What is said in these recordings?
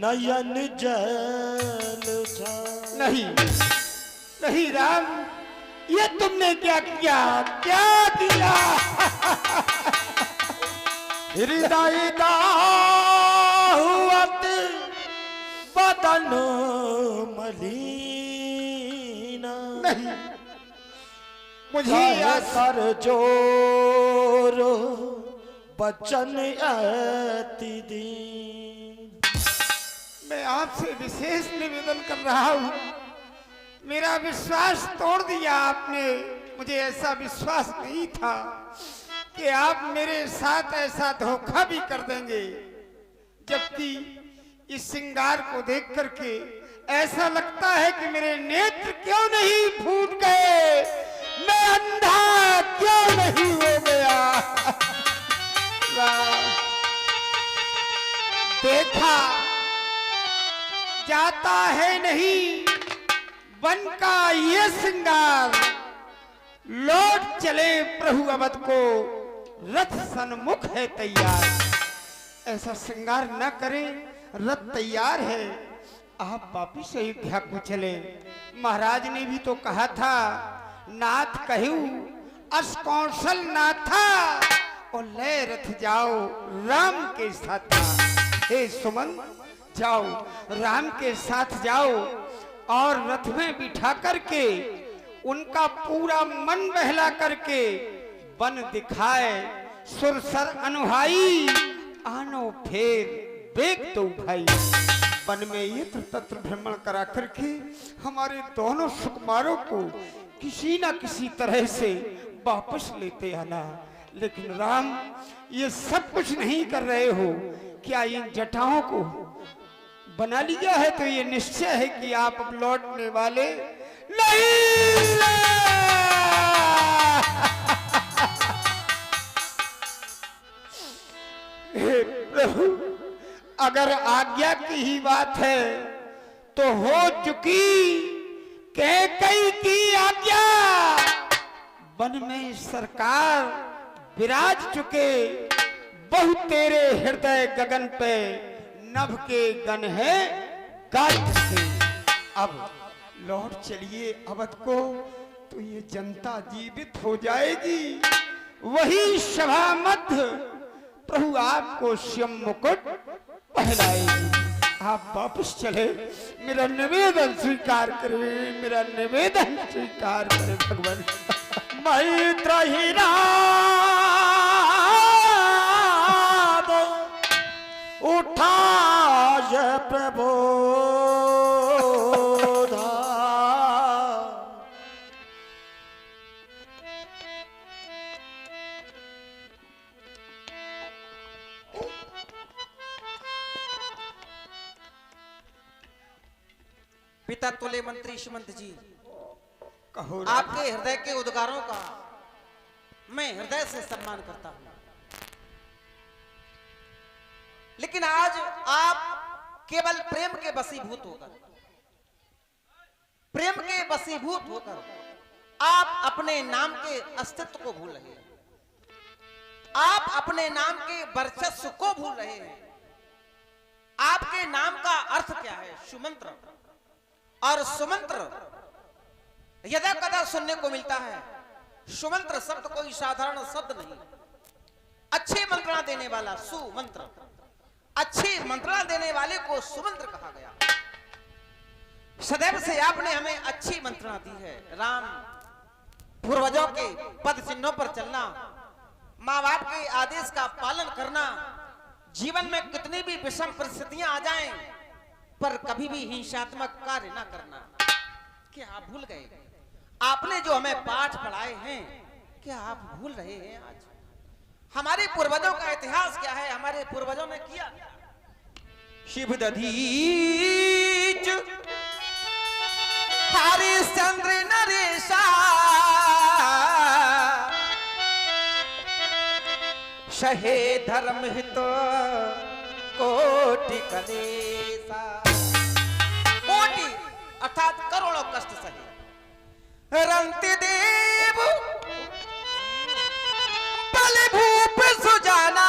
नयन जल था। नहीं नहीं राम, ये तुमने क्या किया, क्या किया? हृदय दाहुअत बदन मलिना। नहीं, मुझे कर जोर बचन अति दीन। मैं आपसे विशेष निवेदन कर रहा हूँ, मेरा विश्वास तोड़ दिया आपने। मुझे ऐसा विश्वास नहीं था कि आप मेरे साथ ऐसा धोखा भी कर देंगे, जबकि इस श्रृंगार को देख करके ऐसा लगता है कि मेरे नेत्र क्यों नहीं फूट गए, मैं अंधा क्यों नहीं हो गया। देखा जाता है नहीं वन का ये श्रृंगार, लौट चले प्रभु अवध को, रथ सन्मुख है तैयार। ऐसा श्रृंगार न करें, रथ तैयार है, आप वापिस अयोध्या को चले। महाराज ने भी तो कहा था, नाथ कहू अस कौशल नाथा, और ले रथ जाओ राम के साथ। हे सुमन, जाओ राम के साथ जाओ, और रथ में बिठा करके उनका पूरा मन बहला करके वन दिखाए, सुरसर अनुहाई आनो फेर बेग तो भाई। वन में यत्र तत्र भ्रमण करा करके हमारे दोनों सुकुमारों को किसी न किसी तरह से वापस लेते आना। लेकिन राम, ये सब कुछ नहीं कर रहे हो, क्या इन जटाओं को बना लिया है तो ये निश्चय है कि आप अब लौटने वाले नहीं। हे प्रभु, अगर आज्ञा की ही बात है तो हो चुकी कैकई की आज्ञा। वन में सरकार विराज चुके, बहु तेरे हृदय गगन पे, नभ के गण है गाज के। अब लौट चलिए अवध को, तो ये जनता जीवित हो जाएगी। वही सभा मध्य प्रभु आपको श्याम मुकुट पहनाएगी। आप वापस चले, मेरा निवेदन स्वीकार करें, मेरा निवेदन स्वीकार करें भगवान। मैत्र ही उठाय प्रबोधा, पिता तुल्य मंत्री सुमंत जी, कहो आपके हृदय के उद्गारों का मैं हृदय से सम्मान करता हूं, लेकिन आज आप केवल प्रेम के वशीभूत होकर, प्रेम के वशीभूत होकर आप अपने नाम के अस्तित्व को भूल रहे हैं, आप अपने नाम के वर्चस्व को भूल रहे हैं। आपके नाम का अर्थ क्या है? सुमंत्र। और सुमंत्र यदा कदा सुनने को मिलता है। सुमंत्र शब्द कोई साधारण शब्द नहीं, अच्छे मंत्रणा देने वाला सुमंत्र, अच्छी मंत्रणा देने वाले को सुमंत्र कहा गया। सदैव से आपने हमें अच्छी मंत्रणा दी है। राम, पूर्वजों के पद चिन्हों पर चलना, माँ बाप के आदेश का पालन करना, जीवन में कितनी भी विषम परिस्थितियां आ जाएं पर कभी भी हिंसात्मक कार्य ना करना, क्या आप भूल गए? आपने जो हमें पाठ पढ़ाए हैं, क्या आप भूल रहे हैं? आज हमारे पूर्वजों का इतिहास क्या है, हमारे पूर्वजों ने किया। शिव दधीच हरिश्चंद्र नरेशा, सहे धर्म हित कोटि कलेसा। कोटि अर्थात करोड़ों कष्ट सहे। रंति देव बल भूप सुजाना,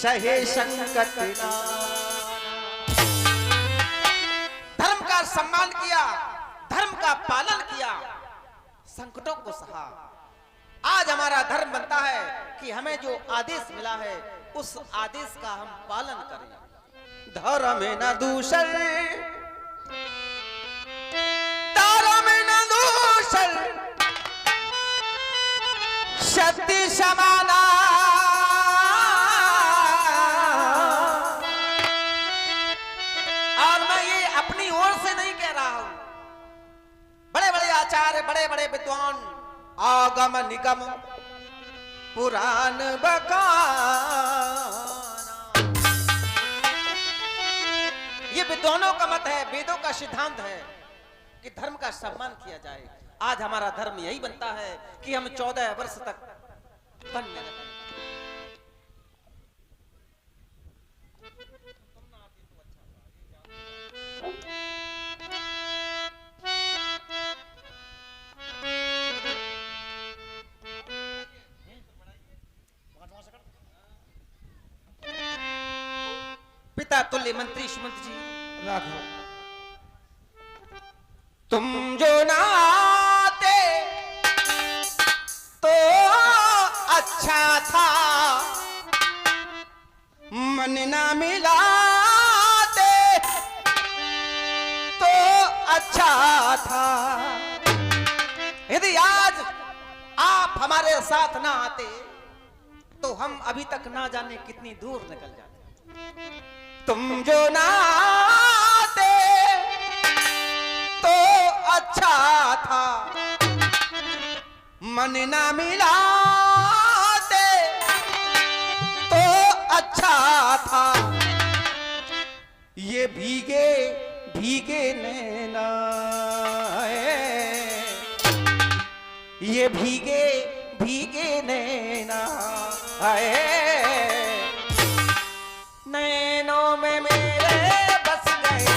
सहे संकट नाना। धर्म का सम्मान किया, धर्म का पालन किया, संकटों को सहा। आज हमारा धर्म बनता है कि हमें जो आदेश मिला है उस आदेश का हम पालन करें। धर्म न दूषण, धर्म न दूषण, सत्य समाना। और मैं ये अपनी ओर से नहीं कह रहा हूं, बड़े बड़े आचार्य, बड़े बड़े विद्वान, आगम निगम पुराण बखाना, ये विद्वानों का मत है, वेदों का सिद्धांत है कि धर्म का सम्मान किया जाए। आज हमारा धर्म यही बनता है कि हम 14 वर्ष तक वन में रहें। पिता तुल्य मंत्री सुमंत जी, राघव, तुम जो ना आते तो अच्छा था, मन ना मिलाते तो अच्छा था। यदि आज आप हमारे साथ ना आते तो हम अभी तक ना जाने कितनी दूर निकल जाते। तुम जो ना आते तो अच्छा था, मन ना मिलाते तो अच्छा था। ये भीगे भीगे नैना, ये भीगे भीगे नैना आए, नैनों में मेरे बस गए।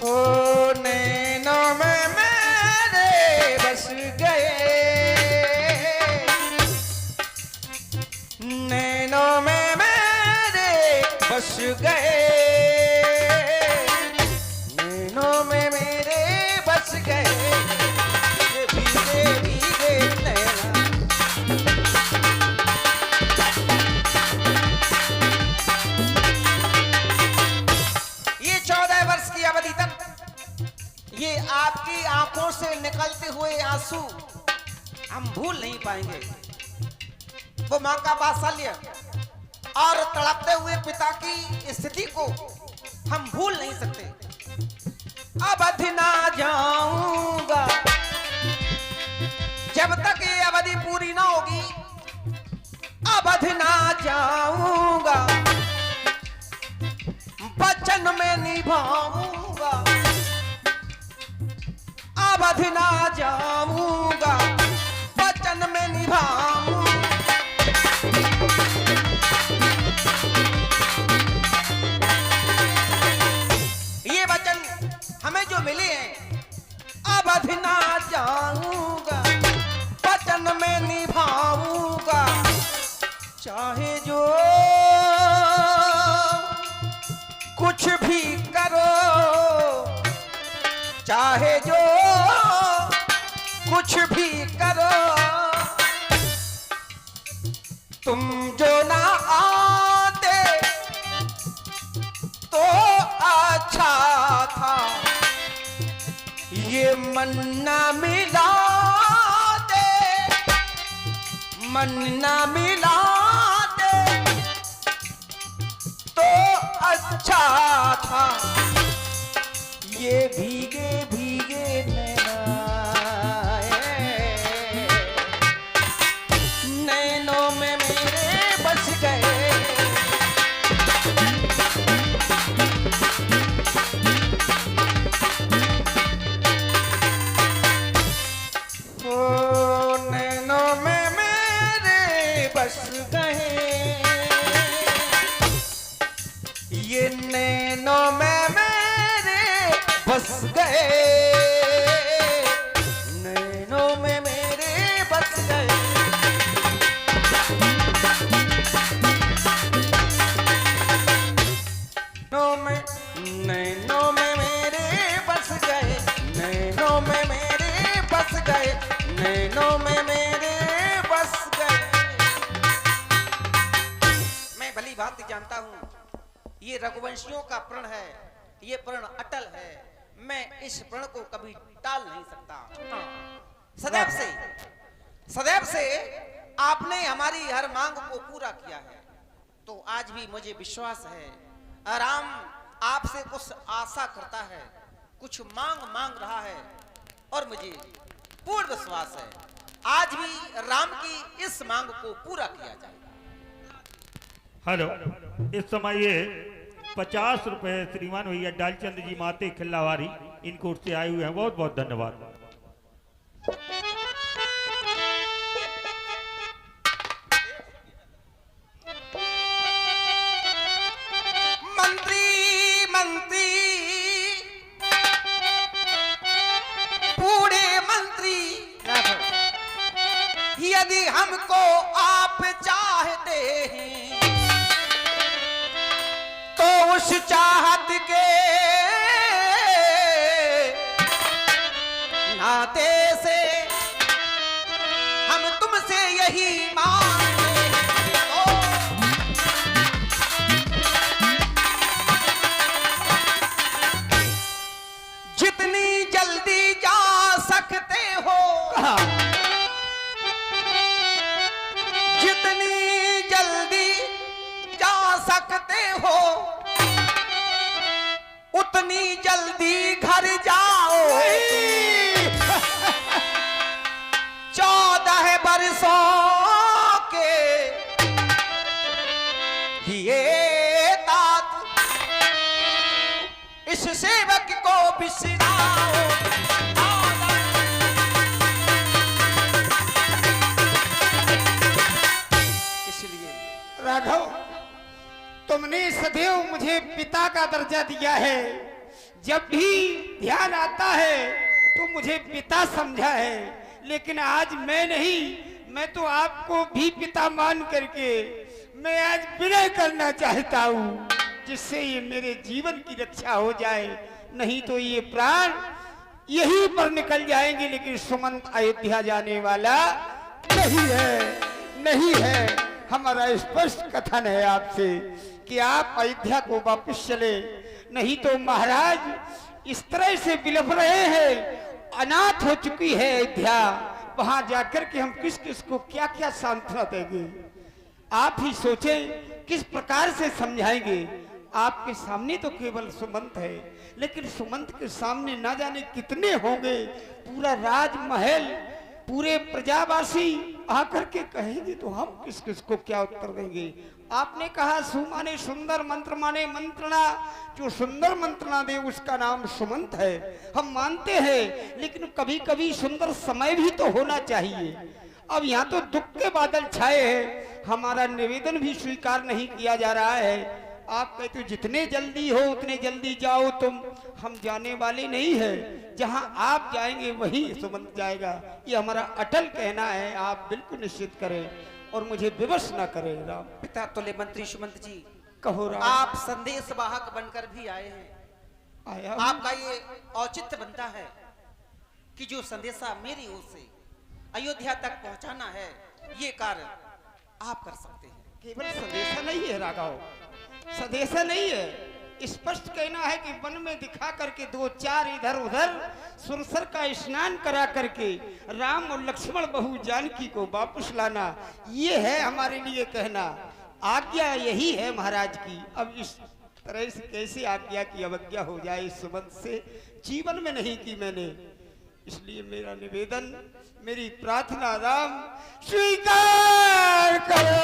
ओ नैनों में मेरे बस गए, नैनों में मेरे बस गए, नैनों में मेरे बस गए। ये भीगे भीगे नैना, ये 14 वर्ष की अवधि तक ये आपकी आंखों से निकलते हुए आंसू हम भूल नहीं पाएंगे। वो मां का वात्सल्य और तड़पते हुए पिता की स्थिति को हम भूल नहीं सकते। अवधि ना जाऊंगा जब तक ये अवधि पूरी ना होगी, अवधि ना जाऊंगा, वचन में निभाऊंगा, अवधि ना जाऊंगा, वचन में निभाऊंगा। ये वचन हमें जो मिले हैं, अवधि ना जाऊंगा, वचन में निभाऊंगा, चाहे जो कुछ भी करो, चाहे जो कुछ भी करो, तुम जो ना आते तो अच्छा था। ये मन ना मिलाते, मन ना मिलाते तो अच्छा था। ये भीगे भीगे नैना, नैनों में मेरे बस गए। ओ नैनों में मेरे बस गए, ये नैनों में मेरे भांति जानता हूँ ये रघुवंशियों का प्रण है, ये प्रण अटल है, मैं इस प्रण को कभी टाल नहीं सकता। सदैव से आपने हमारी हर मांग को पूरा किया है, तो आज भी मुझे विश्वास है राम आपसे कुछ आशा करता है, कुछ मांग रहा है, और मुझे पूर्ण विश्वास है आज भी राम की इस मांग को पूरा किया जाएगा। हेलो, इस समय ये 50 रुपए श्रीमान भैया डालचंद जी माते खिल्लावारी इनको से आए हुए हैं, बहुत बहुत धन्यवाद। यदि हमको आप चाहते हैं तो उस चाहत के नाते से हम तुमसे यही मांगते हैं। जितनी जल्दी जा सकते हो, जितनी जल्दी जा सकते हो, उतनी जल्दी घर जाओ। 14 बरसों के दिए तात इस सेवक को बिसराओ। राघव, तुमने सदैव मुझे पिता का दर्जा दिया है, जब भी ध्यान आता है तो मुझे पिता समझा है, लेकिन आज मैं नहीं, मैं तो आपको भी पिता मान करके मैं आज विनय करना चाहता हूँ, जिससे ये मेरे जीवन की रक्षा हो जाए, नहीं तो ये प्राण यहीं पर निकल जाएंगे। लेकिन सुमंत अयोध्या जाने वाला नहीं है। हमारा स्पष्ट कथन है आपसे कि आप अयोध्या को वापस चले, नहीं तो महाराज इस तरह से बिलख रहे हैं, अनाथ हो चुकी है अयोध्या, वहां जाकर के हम किस किस को क्या क्या सांत्वना देंगे। आप ही सोचें किस प्रकार से समझाएंगे। आपके सामने तो केवल सुमंत है, लेकिन सुमंत के सामने ना जाने कितने होंगे, पूरा राजमहल, पूरे प्रजावासी आकर के कहेंगे तो हम किस किस को क्या उत्तर देंगे। आपने कहा सु माने सुंदर, मंत्र माने मंत्रणा, जो सुंदर मंत्रणा दे उसका नाम सुमंत है, हम मानते हैं, लेकिन कभी कभी सुंदर समय भी तो होना चाहिए। अब यहाँ तो दुख के बादल छाए हैं, हमारा निवेदन भी स्वीकार नहीं किया जा रहा है। आप कहते हो जितने जल्दी हो उतने जल्दी जाओ तुम, हम जाने वाले नहीं है, जहां आप जाएंगे वहीं सुमंत जाएगा, ये हमारा अटल कहना है। आप बिल्कुल निश्चित करें और मुझे विवश न करें। राम पिता तुल्य मंत्री सुमंत जी, कहो राम। आप संदेश वाहक बनकर भी आए हैं, आया आपका ये औचित्य बनता है कि जो संदेशा मेरी ओर से अयोध्या तक पहुंचाना है, ये कार्य आप कर सकते हैं। केवल संदेशा नहीं है राघव, संदेशा नहीं है, स्पष्ट कहना है कि वन में दिखा करके 2-4 इधर उधर सुरसर का स्नान करा करके राम और लक्ष्मण बहू जानकी को वापस लाना, ये है हमारे लिए कहना। आज्ञा यही है महाराज की। अब इस तरह से कैसे आज्ञा की अवज्ञा हो जाए इस सुबंध से, जीवन में नहीं की मैंने, इसलिए मेरा निवेदन, मेरी प्रार्थना राम स्वीकार करो।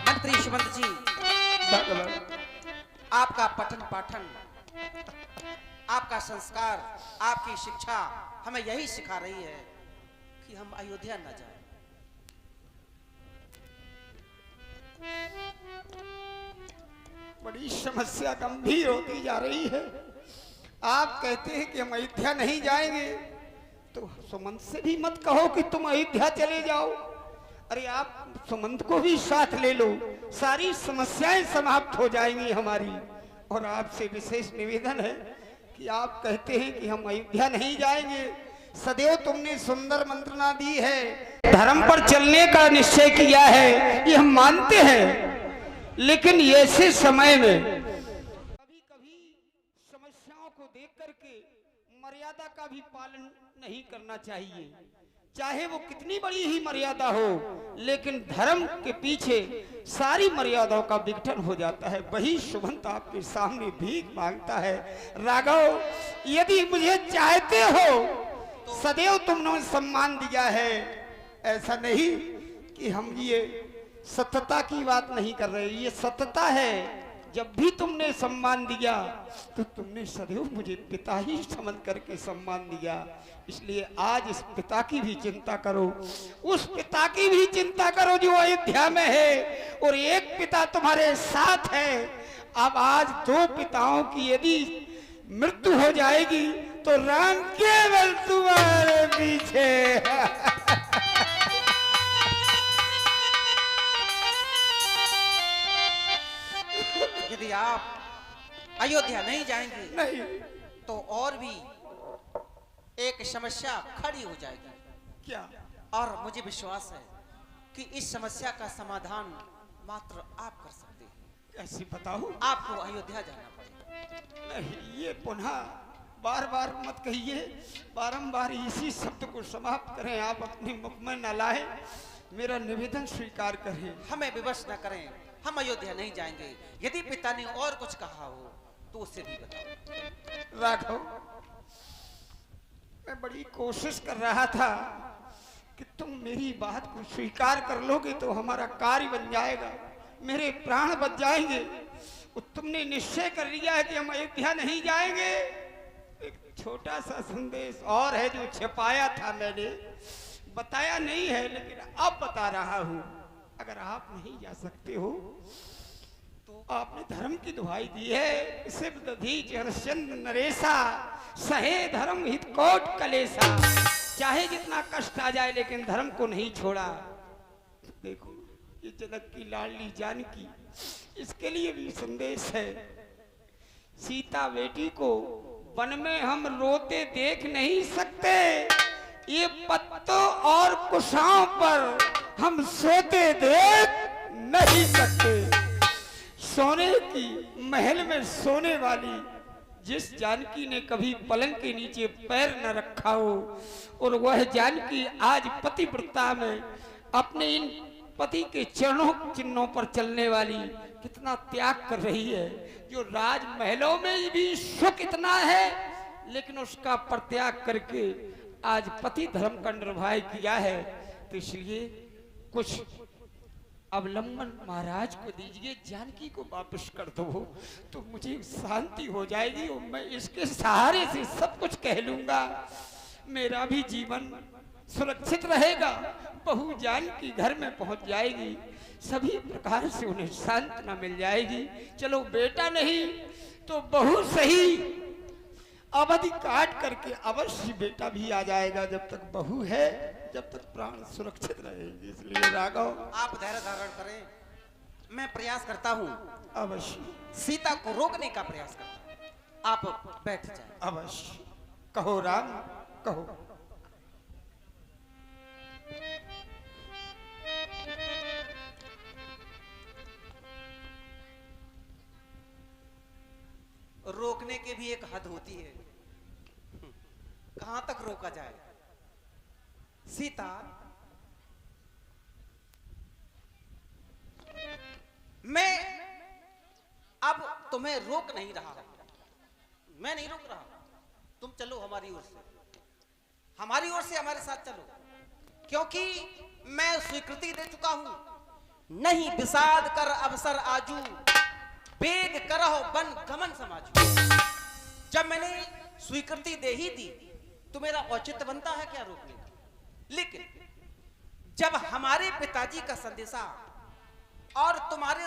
मंत्री सुमंत जी, आपका पठन पाठन, आपका संस्कार, आपकी शिक्षा हमें यही सिखा रही है कि हम अयोध्या न जाएं। बड़ी समस्या गंभीर होती जा रही है। आप कहते हैं कि हम अयोध्या नहीं जाएंगे, तो सुमंत से भी मत कहो कि तुम अयोध्या चले जाओ। अरे आप सुमंत को भी साथ ले लो, सारी समस्याएं समाप्त हो जाएंगी हमारी। और आपसे विशेष निवेदन है कि आप कहते हैं कि हम अयोध्या नहीं जाएंगे, सदैव तुमने सुंदर मंत्रणा दी है, धर्म पर चलने का निश्चय किया है, ये हम मानते हैं, लेकिन ऐसे समय में कभी कभी समस्याओं को देख करके मर्यादा का भी पालन नहीं करना चाहिए, चाहे वो कितनी बड़ी ही मर्यादा हो, लेकिन धर्म के पीछे सारी मर्यादाओं का विघटन हो जाता है। वही सुभंत आपके सामने भीख मांगता है। राघव, यदि मुझे चाहते हो, सदैव तुमने सम्मान दिया है, ऐसा नहीं कि हम ये सत्यता की बात नहीं कर रहे, ये सत्यता है। जब भी तुमने सम्मान दिया तो तुमने सदैव मुझे पिता ही समझ करके सम्मान दिया, इसलिए आज इस पिता की भी चिंता करो, उस पिता की भी चिंता करो जो अयोध्या में है, और एक पिता तुम्हारे साथ है। अब आज दो पिताओं की यदि मृत्यु हो जाएगी तो राम केवल तुम्हारे पीछे। यदि आप अयोध्या नहीं जाएंगे नहीं तो और भी एक समस्या खड़ी हो जाएगी। क्या? और मुझे विश्वास है कि इस समस्या का समाधान मात्र आप कर सकते हैं। कैसे बताओ? आपको अयोध्या जाना पड़ेगा। नहीं, ये पुनः बार बार मत कहिए, बारंबार इसी शब्द को समाप्त करें, आप अपने मुख में न लाए, मेरा निवेदन स्वीकार करें। हमें विवश न करें, हम अयोध्या नहीं जाएंगे। यदि पिता ने और कुछ कहा हो तो उससे भी बताओ। राघव, मैं बड़ी कोशिश कर रहा था कि तुम मेरी बात को स्वीकार कर लोगे तो हमारा कार्य बन जाएगा, मेरे प्राण बच जाएंगे। तुमने निश्चय कर लिया है कि हम अयोध्या नहीं जाएंगे। एक छोटा सा संदेश और है जो छिपाया था, मैंने बताया नहीं है, लेकिन अब बता रहा हूं। अगर आप नहीं जा सकते हो तो आपने धर्म की दुहाई दी है, सिद्ध दधीच हरिश्चंद्र नरेशा, सहे धर्म हित कोट कलेसा। चाहे जितना कष्ट आ जाए लेकिन धर्म को नहीं छोड़ा। देखो, ये जनक की लाडली जानकी, इसके लिए भी संदेश है। सीता बेटी को वन में हम रोते देख नहीं सकते, ये पत्तों और कुशाओं पर हम सोते देख नहीं सकते। सोने की महल में सोने वाली जिस जानकी ने कभी पलंग के नीचे पैर न रखा हो, और वह जानकी आज पतिव्रता में अपने इन पति के चरणों चिन्हों पर चलने वाली कितना त्याग कर रही है। जो राजमहलों में भी सुख इतना है, लेकिन उसका परित्याग करके आज पति धर्म का निर्वाह किया है। तो इसलिए कुछ अवलंबन महाराज को दीजिए, जानकी को वापस कर दो तो मुझे शांति हो जाएगी, और मैं इसके सहारे से सब कुछ कह लूंगा, मेरा भी जीवन सुरक्षित रहेगा। बहू जानकी घर में पहुंच जाएगी, सभी प्रकार से उन्हें सांत्वना मिल जाएगी। चलो बेटा नहीं तो बहू सही, अवधि काट करके अवश्य बेटा भी आ जाएगा। जब तक बहू है, जब तक प्राण सुरक्षित रहेंगे। इसलिए राघव, आप धैर्य धारण करें, मैं प्रयास करता हूँ, अवश्य सीता को रोकने का प्रयास करता हूँ। आप बैठ जाएं। अवश्य। कहो राम, कहो। रोकने की भी एक हद होती है, कहां तक रोका जाए। सीता, मैं अब तुम्हें रोक नहीं रहा, मैं नहीं रोक रहा। तुम चलो हमारी ओर से, हमारी ओर से हमारे साथ चलो, क्योंकि मैं स्वीकृति दे चुका हूं। नहीं विषाद कर अवसर आजू, वेग करहो बन गमन समाजू। जब मैंने स्वीकृति दे ही दी तो मेरा औचित्य बनता है क्या रोकने का। लेकिन जब हमारे पिताजी का संदेशा और तुम्हारे